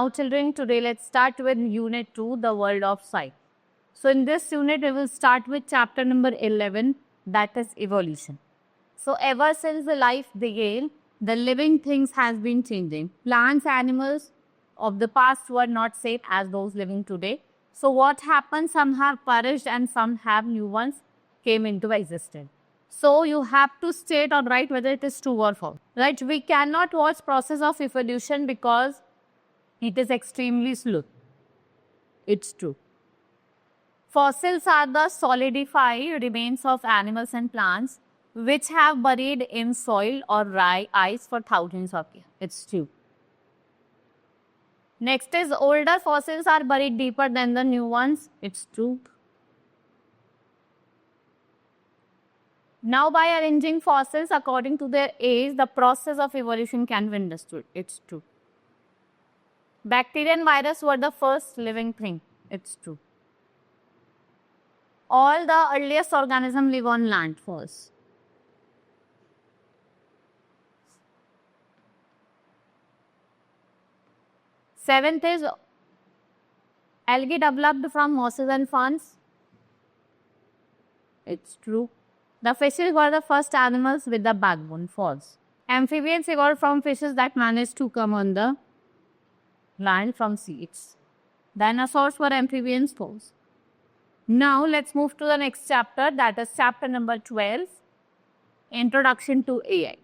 Now children, today let's start with unit 2, the world of sight. So in this unit, we will start with chapter number 11, that is evolution. So ever since the life began, the living things has been changing. Plants, animals of the past were not same as those living today. So what happened? Some have perished and some have new ones came into existence. So you have to state or write whether it is true or false. Right? We cannot watch process of evolution because it is extremely slow. It's true. Fossils are the solidified remains of animals and plants which have buried in soil or ice for thousands of years. It's true. Next is older fossils are buried deeper than the new ones. It's true. Now, by arranging fossils according to their age, the process of evolution can be understood. It's true. Bacteria and virus were the first living thing. It's true. All the earliest organisms live on land first. Seventh is algae developed from mosses and ferns. It's true. The fishes were the first animals with the backbone. False. Amphibians evolved from fishes that managed to come on the land from seeds. Dinosaurs were amphibians. False. Now let's move to the next chapter, that is chapter number 12, Introduction to AI.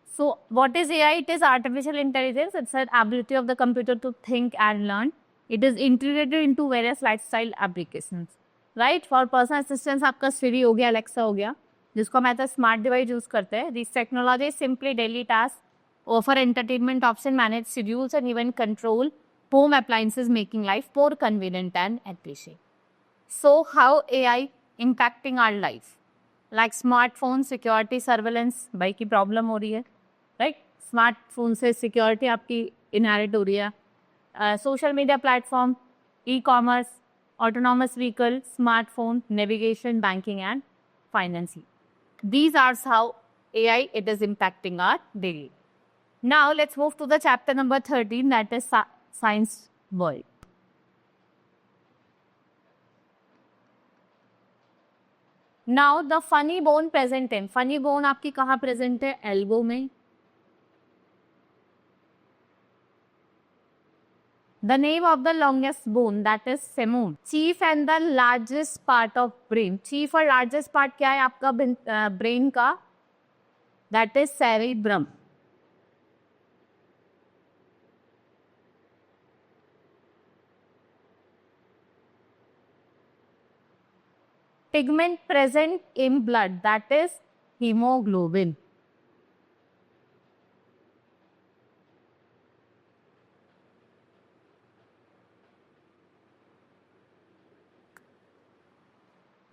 So what is AI? It is artificial intelligence. It's an ability of the computer to think and learn. It is integrated into various lifestyle applications. Right? For personal assistance, आपका Siri हो गया, Alexa हो गया, जिसको हम ऐसा smart device use करते हैं. These technologies simply daily tasks, offer entertainment option, manage schedules, and even control home appliances, making life more convenient and efficient. So how AI impacting our life? Like smartphone, security, surveillance, भाई की problem हो रही है, right? Smartphone से security आपकी inherit हो रही है. Social media platform, e-commerce, autonomous vehicle, smartphone, navigation, banking, and financing. These are how AI it is impacting our daily. Now let's move to the chapter number 13, that is science world. Now the funny bone present in. Funny bone आपकी कहाँ present है? Elbow में. The name of the longest bone, that is femur. Chief and the largest part of brain. Chief और largest part क्या है आपका brain का? That is cerebrum. Pigment present in blood, that is hemoglobin.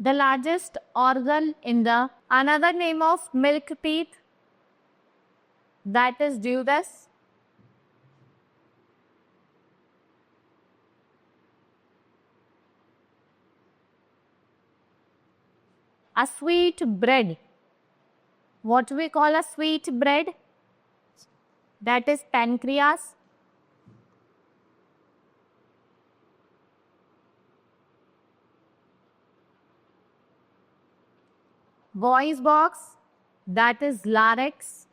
The largest organ in the another name of milk teeth, that is duodenus. A sweet bread. What we call a sweet bread? That is pancreas. Voice box, that is larynx.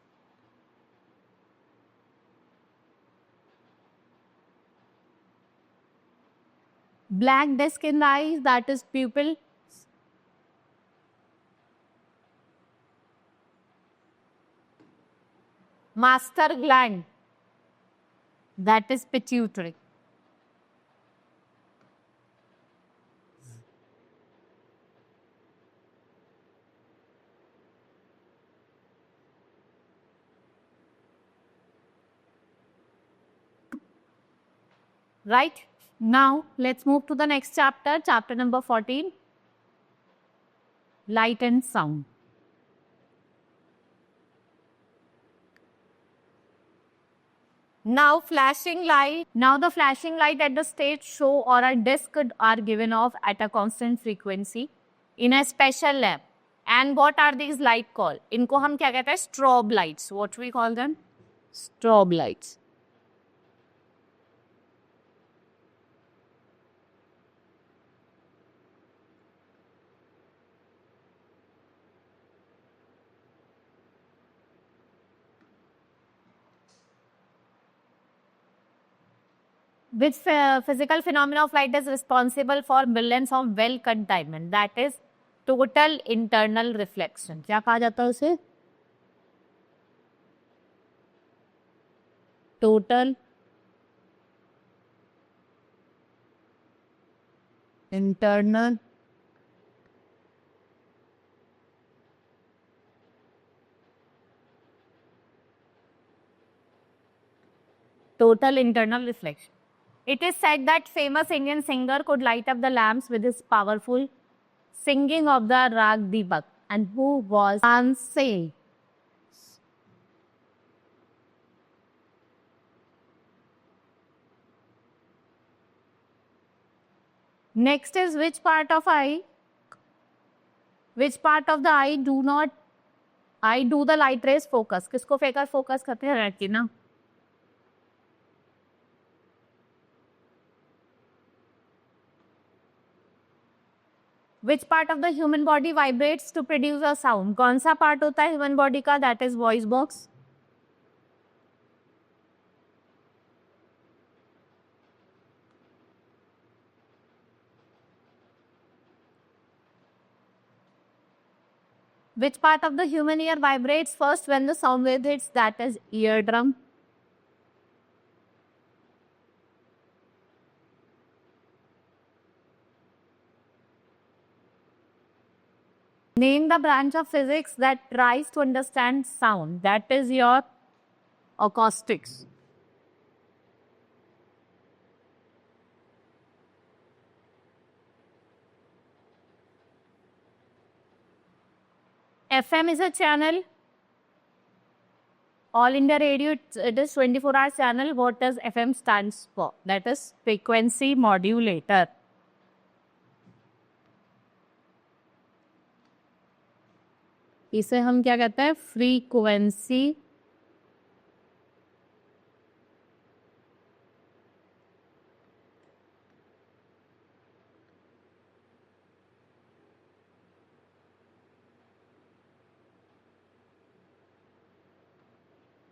Black disc in the eyes, that is pupil. Master gland, that is pituitary. Right? Now let's move to the next chapter, chapter number 14, light and sound. Now flashing light. Now the flashing light at the stage show or a disc are given off at a constant frequency in a special lamp. And what are these light called? इनको हम क्या कहते हैं? Strobe lights. What we call them? Strobe lights. Which physical phenomena of light is responsible for millions of well containment? That is total internal reflection. क्या कहा जाता है उसे? Total internal reflection. It is said that famous Indian singer could light up the lamps with his powerful singing of the Rag Deepak. And who was Tansei? Next is which part of eye? Which part of the eye do the light rays focus? किसको फेकर focus करते हैं? Retina. Which part of the human body vibrates to produce a sound? कौन सा part होता है human body का? That is voice box. Which part of the human ear vibrates first when the sound wave hits? That is eardrum. Name the branch of physics that tries to understand sound. That is your acoustics. FM is a channel. All India Radio, it is 24-hour channel. What does FM stands for? That is frequency modulator. इसे हम क्या कहते हैं? Frequency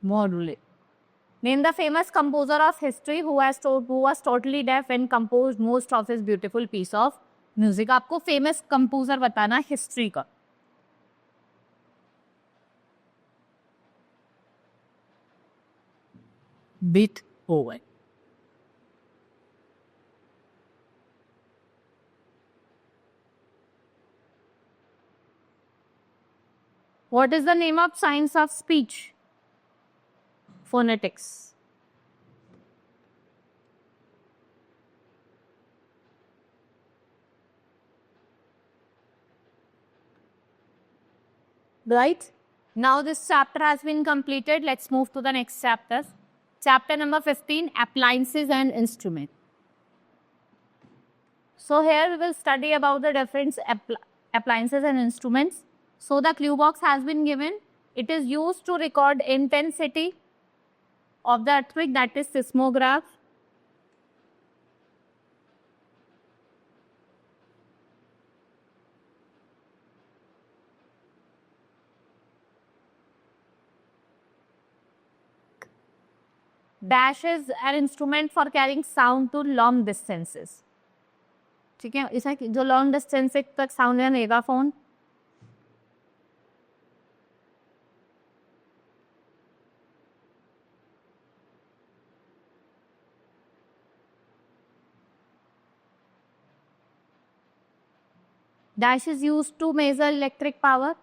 modulator. Name the famous composer of history who was totally deaf and composed most of his beautiful piece of music. आपको famous composer बताना history का. Beethoven. What is the name of science of speech? Phonetics. Right? Now this chapter has been completed. Let's move to the next chapter. Chapter number 15, appliances and instruments. So here we will study about the different appliances and instruments. So the clue box has been given. It is used to record intensity of the earthquake, that is seismograph. Dash is an instrument for carrying sound to long distances. ठीक है, इसे जो long distance तक sound है megaphone. Dash is used to measure electric power.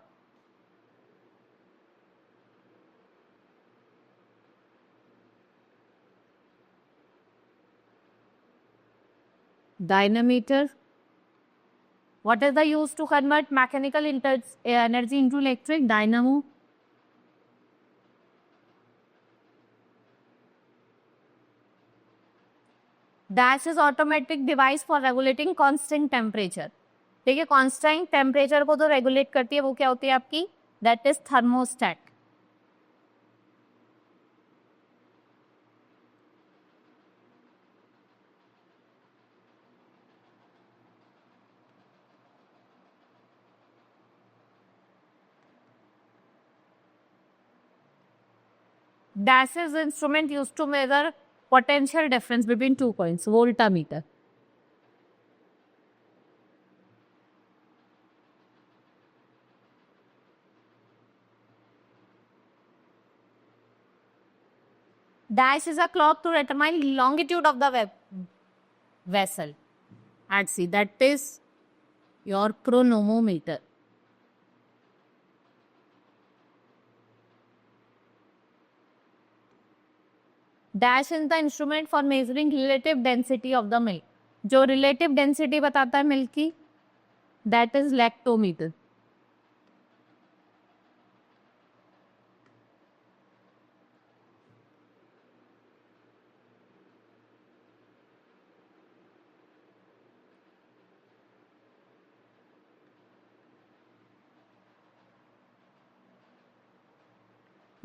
Dynameter. What is the use to convert mechanical energy into electric? Dynamo. Dash is automatic device for regulating constant temperature. देखिए constant temperature को तो regulate करती है, वो क्या होती है आपकी? That is thermostat. Dash is instrument used to measure potential difference between 2 coins, voltmeter. Dash is a clock to determine longitude of the vessel. At sea, that is your chronometer. Dash is the instrument for measuring relative density of the milk. जो relative density बताता है milk की, that is lactometer.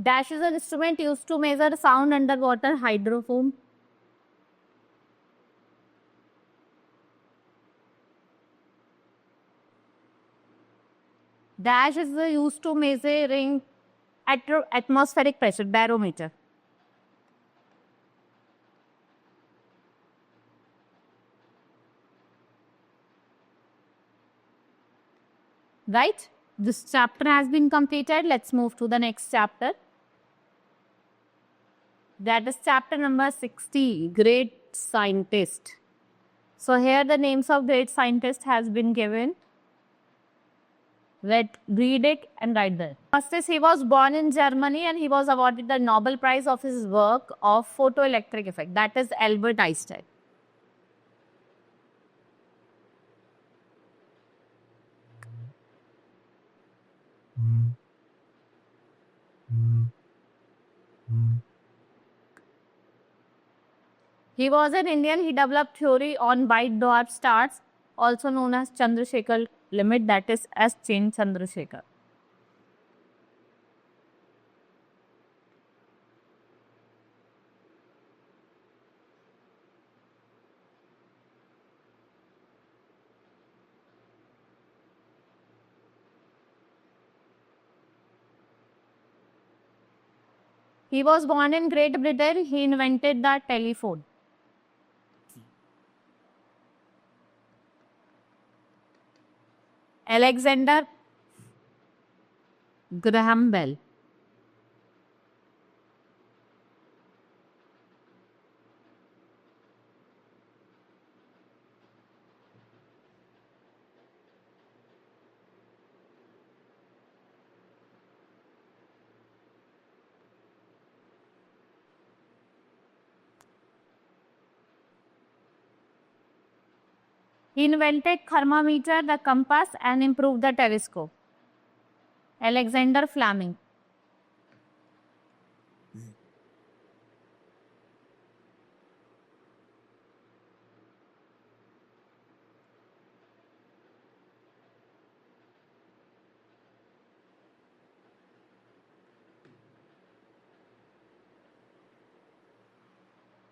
Dash is an instrument used to measure sound underwater hydrophone. Dash is used to measuring atmospheric pressure, barometer. Right? This chapter has been completed. Let's move to the next chapter. That is chapter number 60, Great Scientist. So here the names of great scientists has been given. Read it and write that. First is he was born in Germany and he was awarded the Nobel Prize of his work of photoelectric effect. That is Albert Einstein. He was an Indian. He developed theory on white dwarf stars, also known as Chandrasekhar limit, that is S. Chandrasekhar. He was born in Great Britain. He invented the telephone. Alexander Graham Bell. He invented thermometer, the compass, and improved the telescope. Alexander Fleming.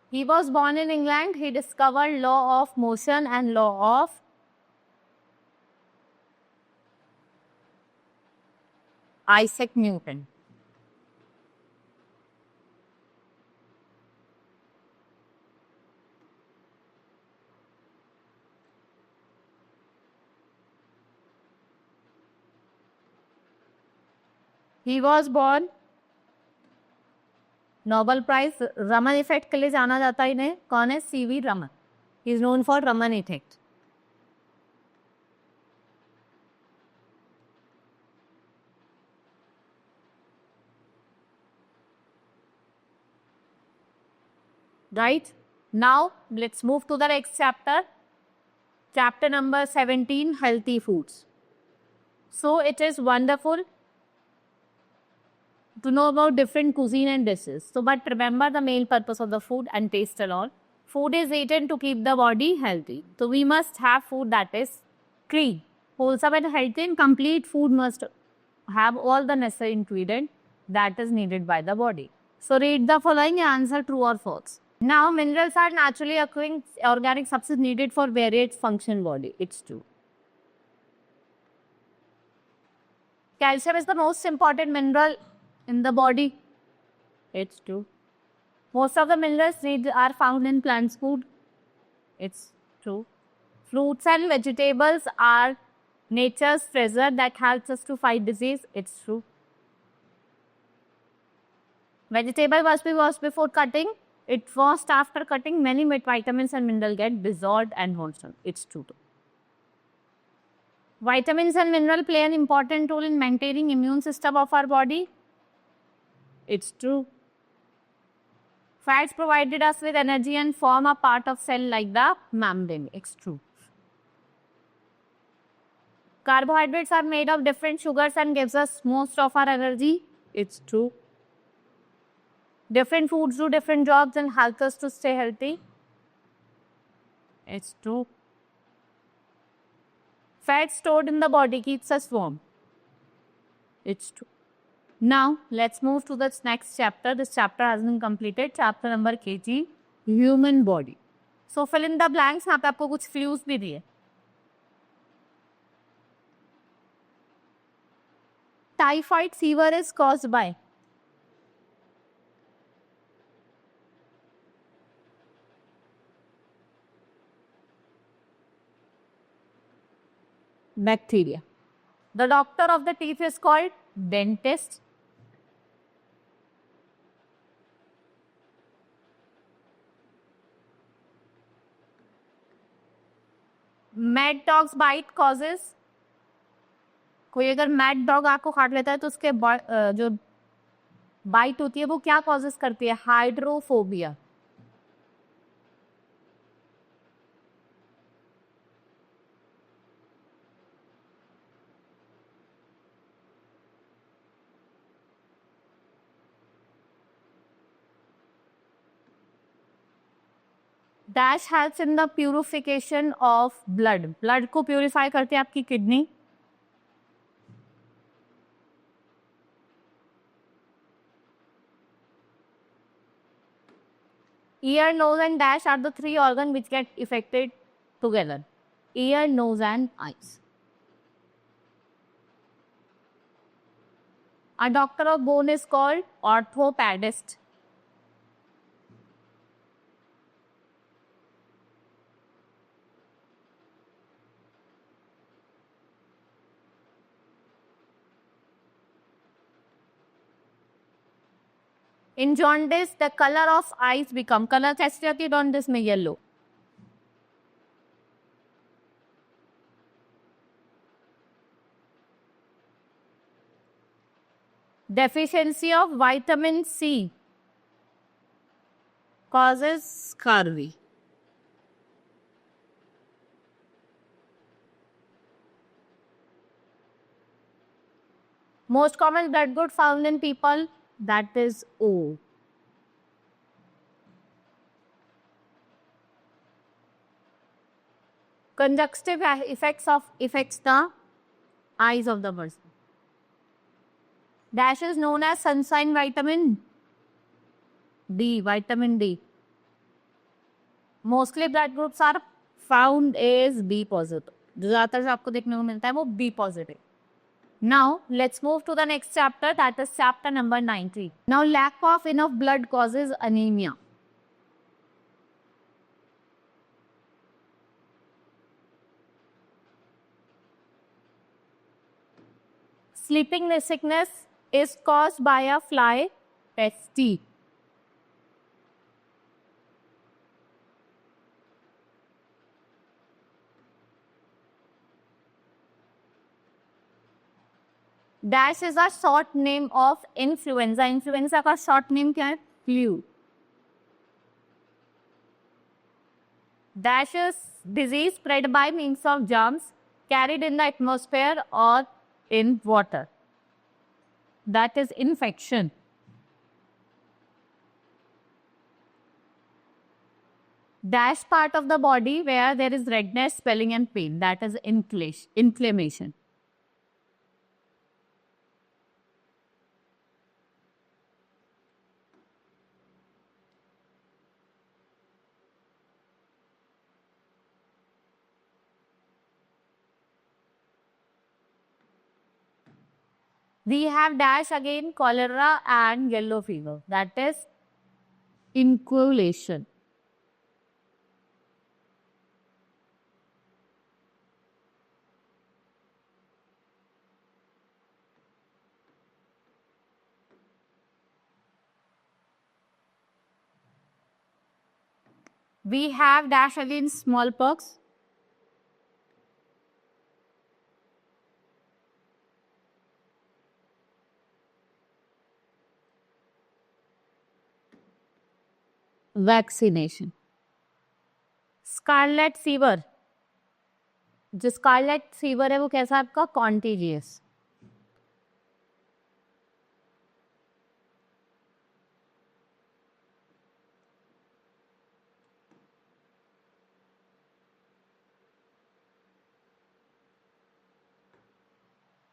He was born in England. He discovered law of motion and law of Isaac Newton. He was born Nobel prize Raman effect के लिए जाना जाता है इन्हें. कौन है? C V Raman. He is known for Raman effect. Right? Now, let's move to the next chapter. Chapter number 17, Healthy Foods. So, it is wonderful to know about different cuisine and dishes. So, but remember the main purpose of the food and taste alone. Food is eaten to keep the body healthy. So, we must have food that is clean, wholesome and healthy, and complete food must have all the necessary ingredients that is needed by the body. So, read the following and answer true or false. Now, minerals are naturally occurring organic substances needed for various function body. It's true. Calcium is the most important mineral in the body. It's true. Most of the minerals needs are found in plants' food. It's true. Fruits and vegetables are nature's treasure that helps us to fight disease. It's true. Vegetable must be washed before cutting. It washed after cutting. Many vitamins and minerals get dissolved and washed. It's true. Vitamins and minerals play an important role in maintaining immune system of our body. It's true. Fats provided us with energy and form a part of cell like the membrane. It's true. Carbohydrates are made of different sugars and gives us most of our energy. It's true. Different foods do different jobs and help us to stay healthy. It's true. Fat stored in the body keeps us warm. It's true. Now, let's move to the next chapter. This chapter has been completed. Chapter number 18, human body. So, fill in the blanks. यहाँ पे आपको कुछ clues भी दिए. Typhoid fever is caused by bacteria. The doctor of the teeth is called dentist. Mad dog's bite causes. कोई अगर mad dog आपको काट लेता है तो उसके जो बाइट होती है वो क्या कॉजेस करती है? Hydrophobia. Dash helps in the purification of blood. Blood को प्यूरिफाई करती है आपकी kidney. Ear, nose and dash are the three organs which get affected together. Ear, nose and eyes. A doctor of bone is called orthopedist. In jaundice, the color of eyes become. Color कैसे जाती है jaundice में? Yellow. Deficiency of vitamin C causes scurvy. Most common blood group found in people, that is O. Conjunctive effects the eyes of the person. Dash is known as sunshine vitamin D, vitamin D. Mostly blood groups are found as B positive. जो ज़्यादातर जो आपको देखने को मिलता है वो B positive. Now, let's move to the next chapter, that is chapter number 19. Now, lack of enough blood causes anemia. Sleeping sickness is caused by a fly pest. Dash is a short name of influenza. Influenza का short name क्या है? Flu. Dash is disease spread by means of germs carried in the atmosphere or in water. That is infection. Dash part of the body where there is redness, swelling and pain. That is inflammation. We have dash again, cholera and yellow fever. That is Inculation. We have dash against smallpox. Vaccination. Scarlet fever. जो scarlet fever है वो कैसा है आपका? Contagious.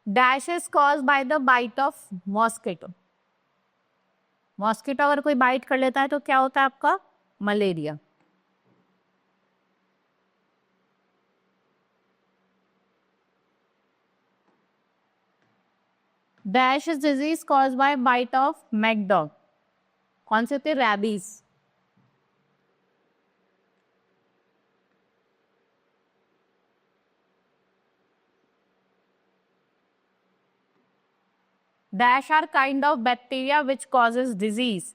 Dash is cause by the bite of mosquito. Mosquito अगर कोई bite कर लेता है तो क्या होता है आपका? Malaria. Dash is disease cause by bite of mad dog. कौन से होते हैं? Rabies. Dash are kind of bacteria which causes disease.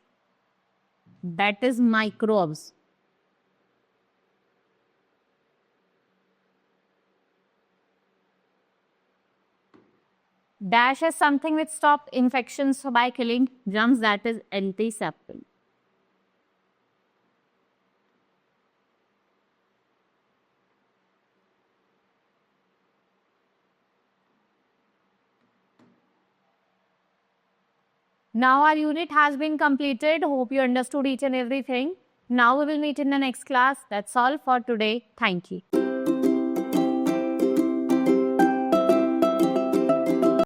That is microbes. Dash is something which stops infections by killing germs. That is antiseptic. Now our unit has been completed. Hope you understood each and everything. Now we will meet in the next class. That's all for today. Thank you.